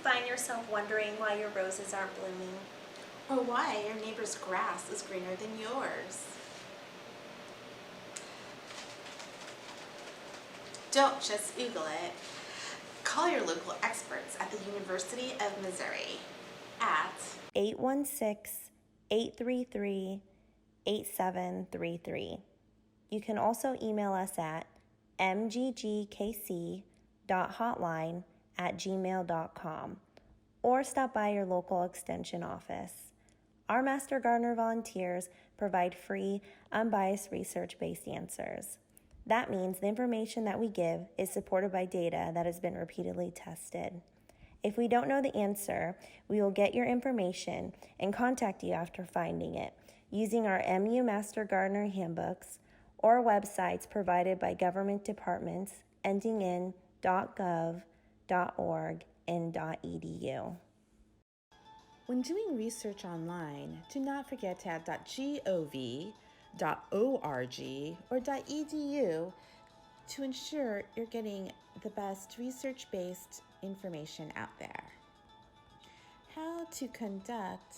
find yourself wondering why your roses aren't blooming? Or why your neighbor's grass is greener than yours? Don't just Google it. Call your local experts at the University of Missouri at 816-833-8733. You can also email us at mggkc.hotline@gmail.com or stop by your local extension office. Our Master Gardener volunteers provide free, unbiased research-based answers. That means the information that we give is supported by data that has been repeatedly tested. If we don't know the answer, we will get your information and contact you after finding it using our MU Master Gardener handbooks or websites provided by government departments ending in .gov, .org, and .edu. When doing research online, do not forget to add .gov, .org, or .edu to ensure you're getting the best research-based information out there. How to conduct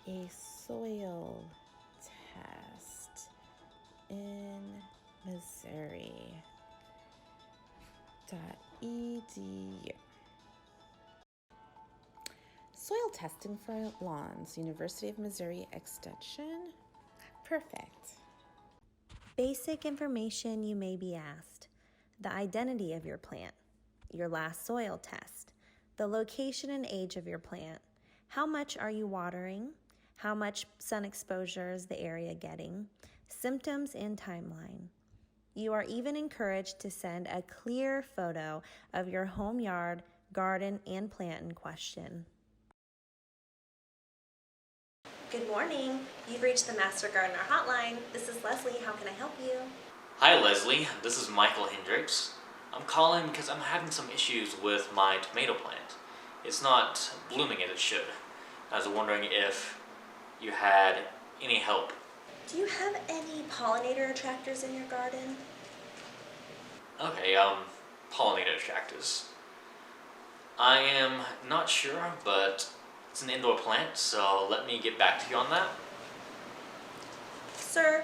a soil test in Missouri. .edu. Soil testing for lawns, University of Missouri Extension. Perfect. Basic information you may be asked: the identity of your plant, your last soil test, the location and age of your plant, how much are you watering, how much sun exposure is the area getting, symptoms and timeline. You are even encouraged to send a clear photo of your home yard, garden, and plant in question. Good morning. You've reached the Master Gardener Hotline. This is Leslie. How can I help you? Hi Leslie, this is Michael Hendricks. I'm calling because I'm having some issues with my tomato plant. It's not blooming as it should. I was wondering if you had any help. Do you have any pollinator attractors in your garden? Okay, pollinator attractors. I am not sure, but it's an indoor plant, so let me get back to you on that. Sir,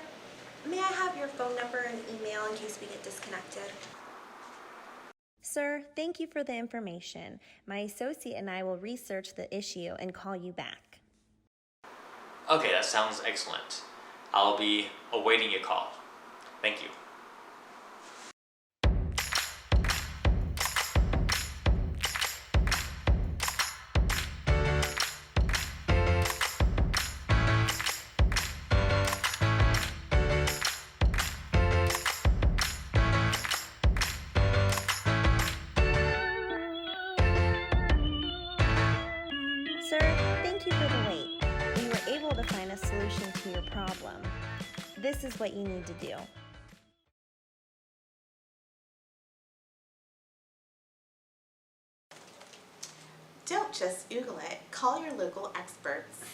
may I have your phone number and email in case we get disconnected? Sir, thank you for the information. My associate and I will research the issue and call you back. Okay, that sounds excellent. I'll be awaiting your call. Thank you. Sir, thank you for the wait. We were able to find a solution to your problem. This is what you need to do. Don't just Google it. Call your local experts.